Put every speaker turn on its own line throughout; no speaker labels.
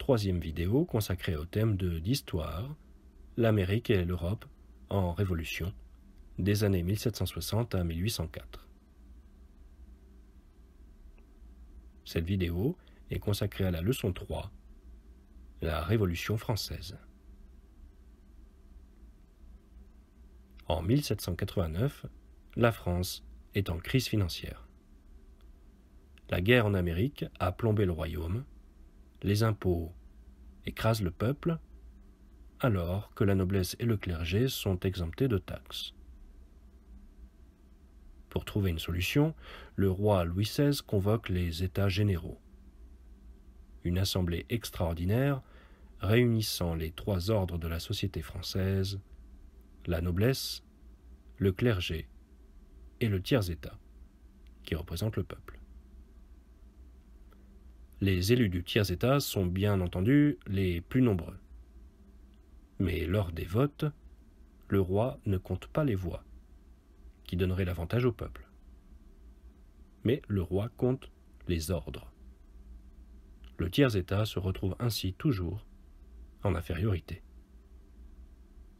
troisième vidéo consacrée au thème d'histoire, l'Amérique et l'Europe en révolution, des années 1760 à 1804. Cette vidéo est consacrée à la leçon 3, la Révolution française. En 1789, la France est en crise financière. La guerre en Amérique a plombé le royaume, les impôts écrasent le peuple, alors que la noblesse et le clergé sont exemptés de taxes. Pour trouver une solution, le roi Louis XVI convoque les États généraux. Une assemblée extraordinaire réunissant les trois ordres de la société française, la noblesse, le clergé et le tiers-État, qui représente le peuple. Les élus du tiers-État sont bien entendu les plus nombreux. Mais lors des votes, le roi ne compte pas les voix, qui donneraient l'avantage au peuple. Mais le roi compte les ordres. Le tiers-État se retrouve ainsi toujours en infériorité.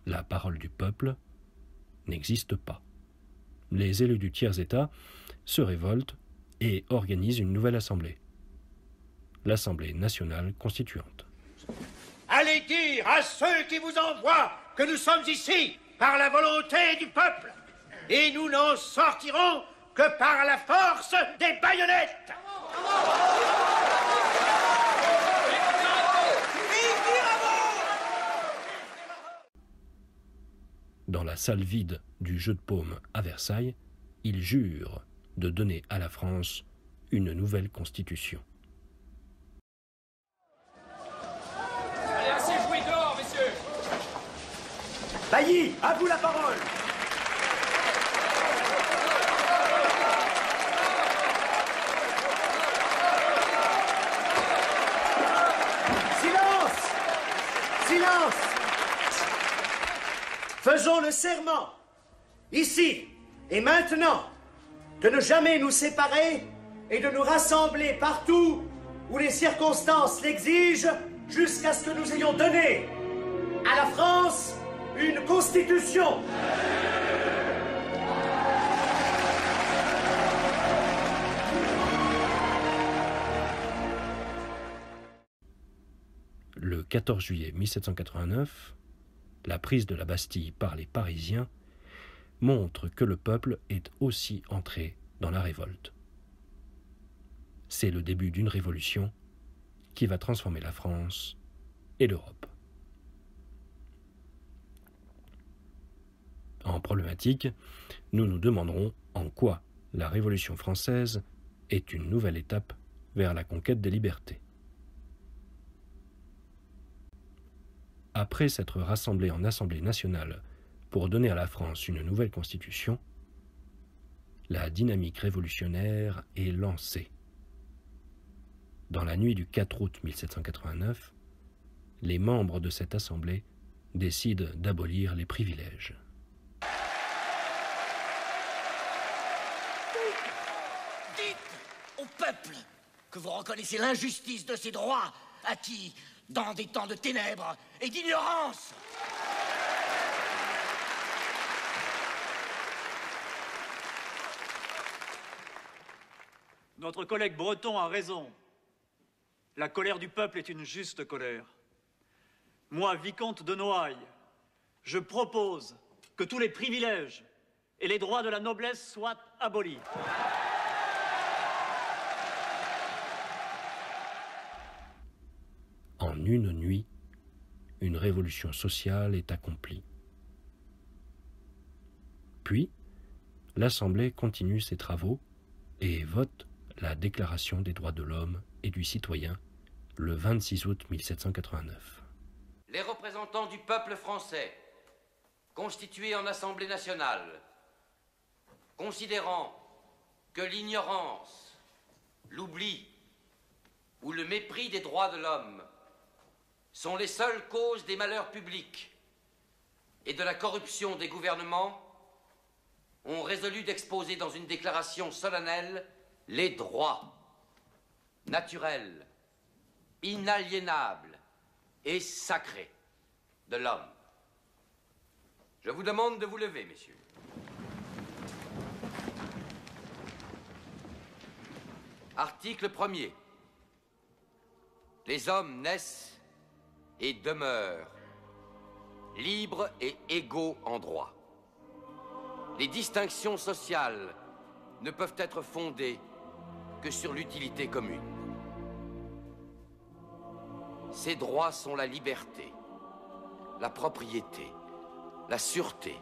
La parole du peuple n'existe pas. Les élus du tiers-État se révoltent et organisent une nouvelle assemblée, l'Assemblée nationale constituante.
Allez dire à ceux qui vous envoient que nous sommes ici par la volonté du peuple, et nous n'en sortirons que par la force des baïonnettes.
Dans la salle vide du Jeu de Paume à Versailles, il jure de donner à la France une nouvelle constitution.
Allez, asseyez-vous dehors, messieurs.
Bailly, à vous la parole. Silence. Silence. Faisons le serment, ici et maintenant, de ne jamais nous séparer et de nous rassembler partout où les circonstances l'exigent jusqu'à ce que nous ayons donné à la France une constitution.
Le 14 juillet 1789, la prise de la Bastille par les Parisiens montre que le peuple est aussi entré dans la révolte. C'est le début d'une révolution qui va transformer la France et l'Europe. En problématique, nous nous demanderons en quoi la Révolution française est une nouvelle étape vers la conquête des libertés. Après s'être rassemblés en Assemblée nationale pour donner à la France une nouvelle constitution, la dynamique révolutionnaire est lancée. Dans la nuit du 4 août 1789, les membres de cette Assemblée décident d'abolir les privilèges.
Dites au peuple que vous reconnaissez l'injustice de ses droits acquis dans des temps de ténèbres et d'ignorance.
Notre collègue breton a raison. La colère du peuple est une juste colère. Moi, vicomte de Noailles, je propose que tous les privilèges et les droits de la noblesse soient abolis.
En une nuit, une révolution sociale est accomplie. Puis, l'Assemblée continue ses travaux et vote la Déclaration des droits de l'homme et du citoyen le 26 août 1789.
Les représentants du peuple français, constitués en Assemblée nationale, considérant que l'ignorance, l'oubli ou le mépris des droits de l'homme sont les seules causes des malheurs publics et de la corruption des gouvernements, ont résolu d'exposer dans une déclaration solennelle les droits naturels, inaliénables et sacrée de l'homme. Je vous demande de vous lever, messieurs. Article 1er. Les hommes naissent et demeurent libres et égaux en droit. Les distinctions sociales ne peuvent être fondées que sur l'utilité commune. Ces droits sont la liberté, la propriété, la sûreté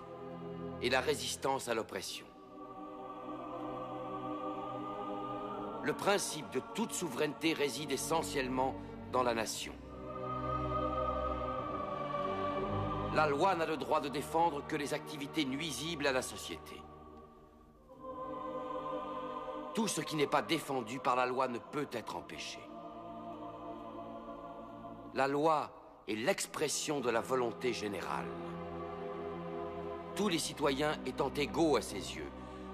et la résistance à l'oppression. Le principe de toute souveraineté réside essentiellement dans la nation. La loi n'a le droit de défendre que les activités nuisibles à la société. Tout ce qui n'est pas défendu par la loi ne peut être empêché. La loi est l'expression de la volonté générale. Tous les citoyens étant égaux à ses yeux,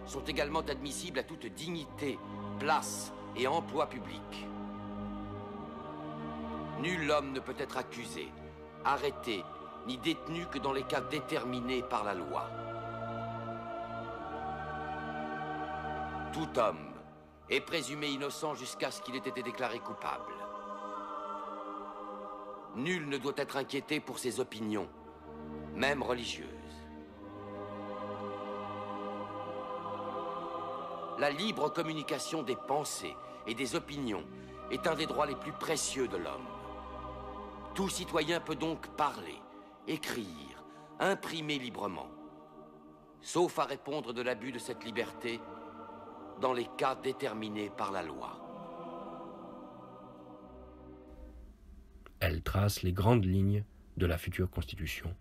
sont également admissibles à toute dignité, place et emploi public. Nul homme ne peut être accusé, arrêté, ni détenu que dans les cas déterminés par la loi. Tout homme est présumé innocent jusqu'à ce qu'il ait été déclaré coupable. Nul ne doit être inquiété pour ses opinions, même religieuses. La libre communication des pensées et des opinions est un des droits les plus précieux de l'homme. Tout citoyen peut donc parler, écrire, imprimer librement, sauf à répondre de l'abus de cette liberté dans les cas déterminés par la loi.
Elle trace les grandes lignes de la future Constitution,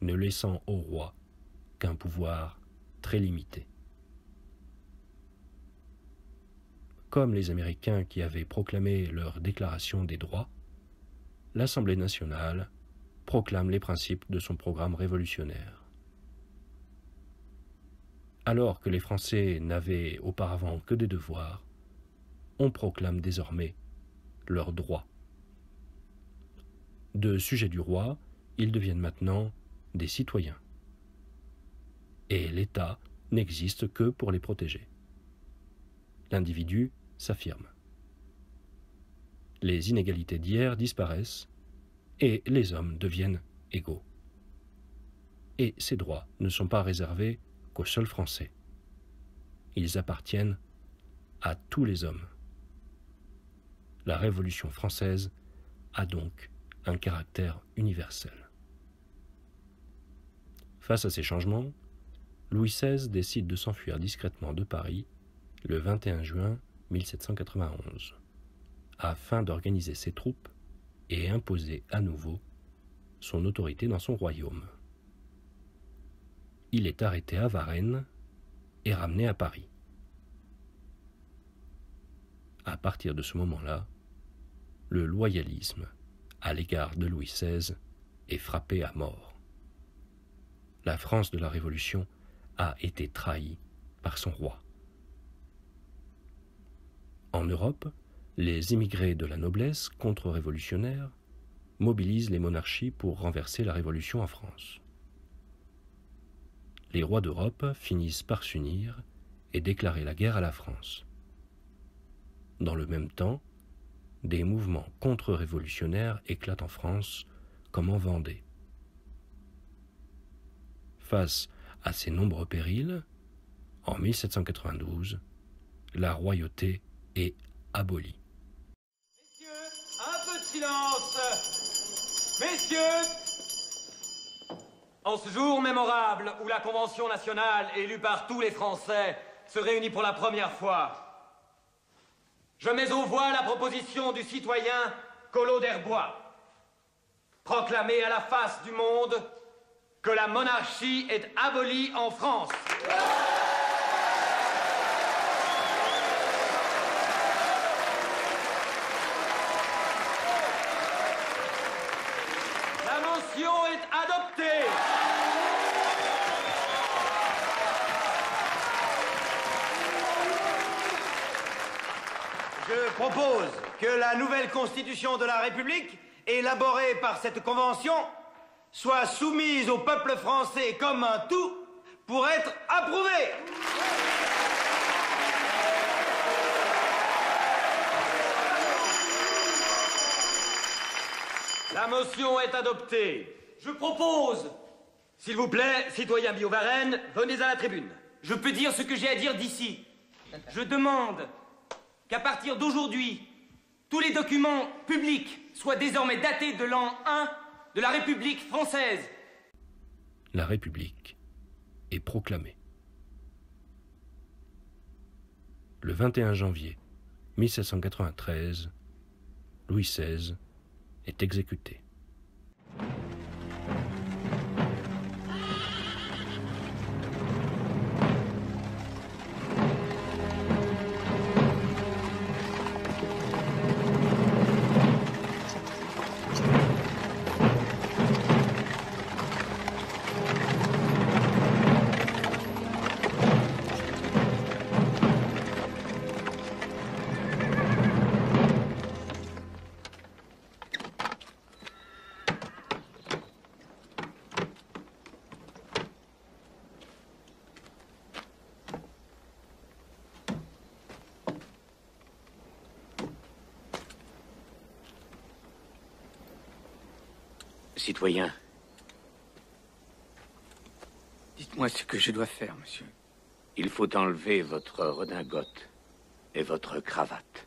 ne laissant au roi qu'un pouvoir très limité. Comme les Américains qui avaient proclamé leur Déclaration des droits, l'Assemblée nationale proclame les principes de son programme révolutionnaire. Alors que les Français n'avaient auparavant que des devoirs, on proclame désormais leurs droits. De sujets du roi, ils deviennent maintenant des citoyens. Et l'État n'existe que pour les protéger. L'individu s'affirme. Les inégalités d'hier disparaissent et les hommes deviennent égaux. Et ces droits ne sont pas réservés qu'aux seuls Français. Ils appartiennent à tous les hommes. La Révolution française a donc un caractère universel. Face à ces changements, Louis XVI décide de s'enfuir discrètement de Paris le 21 juin 1791, afin d'organiser ses troupes et imposer à nouveau son autorité dans son royaume. Il est arrêté à Varennes et ramené à Paris. À partir de ce moment-là, le loyalisme à l'égard de Louis XVI est frappé à mort. La France de la Révolution a été trahie par son roi. En Europe, les immigrés de la noblesse contre-révolutionnaire mobilisent les monarchies pour renverser la Révolution en France. Les rois d'Europe finissent par s'unir et déclarer la guerre à la France. Dans le même temps, des mouvements contre-révolutionnaires éclatent en France comme en Vendée. Face à ces nombreux périls, en 1792, la royauté est abolie.
Messieurs, un peu de silence. Messieurs, en ce jour mémorable où la Convention nationale, élue par tous les Français, se réunit pour la première fois, je mets aux voix la proposition du citoyen Collot d'Herbois, proclamer à la face du monde que la monarchie est abolie en France. La motion est adoptée.
Je propose que la nouvelle Constitution de la République
élaborées par cette convention soient soumises au peuple français comme un tout pour être approuvées. La motion est adoptée.
Je propose.
S'il vous plaît, citoyen Billaud-Varenne, venez à la tribune.
Je peux dire ce que j'ai à dire d'ici. Je demande qu'à partir d'aujourd'hui, tous les documents publics soient désormais datés de l'an 1 de la République française.
La République est proclamée. Le 21 janvier 1793, Louis XVI est exécuté.
Citoyen,
Dites-moi ce que je dois faire, monsieur.
il faut enlever votre redingote et votre cravate.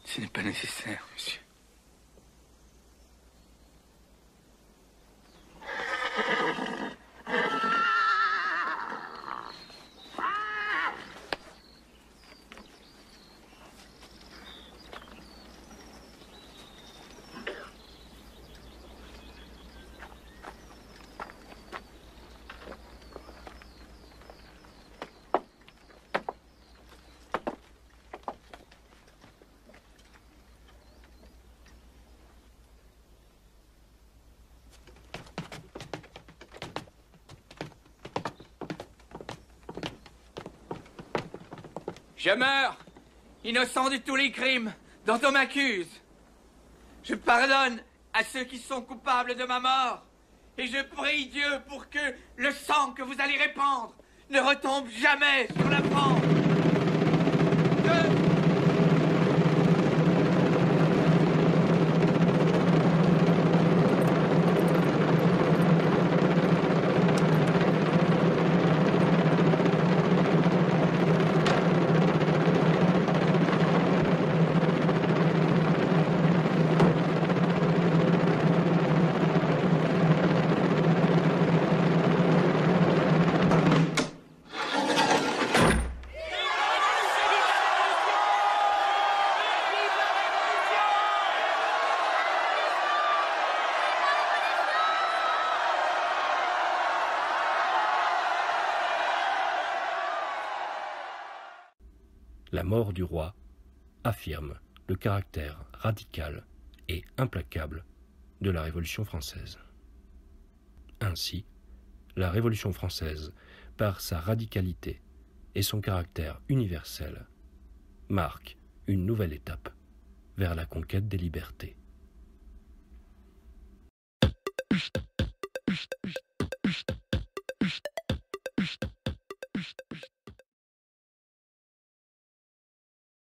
Ce n'est pas nécessaire, monsieur.
Je meurs, innocent de tous les crimes dont on m'accuse. Je pardonne à ceux qui sont coupables de ma mort. Et je prie Dieu pour que le sang que vous allez répandre ne retombe jamais sur la France.
La mort du roi affirme le caractère radical et implacable de la Révolution française. Ainsi, la Révolution française, par sa radicalité et son caractère universel, marque une nouvelle étape vers la conquête des libertés.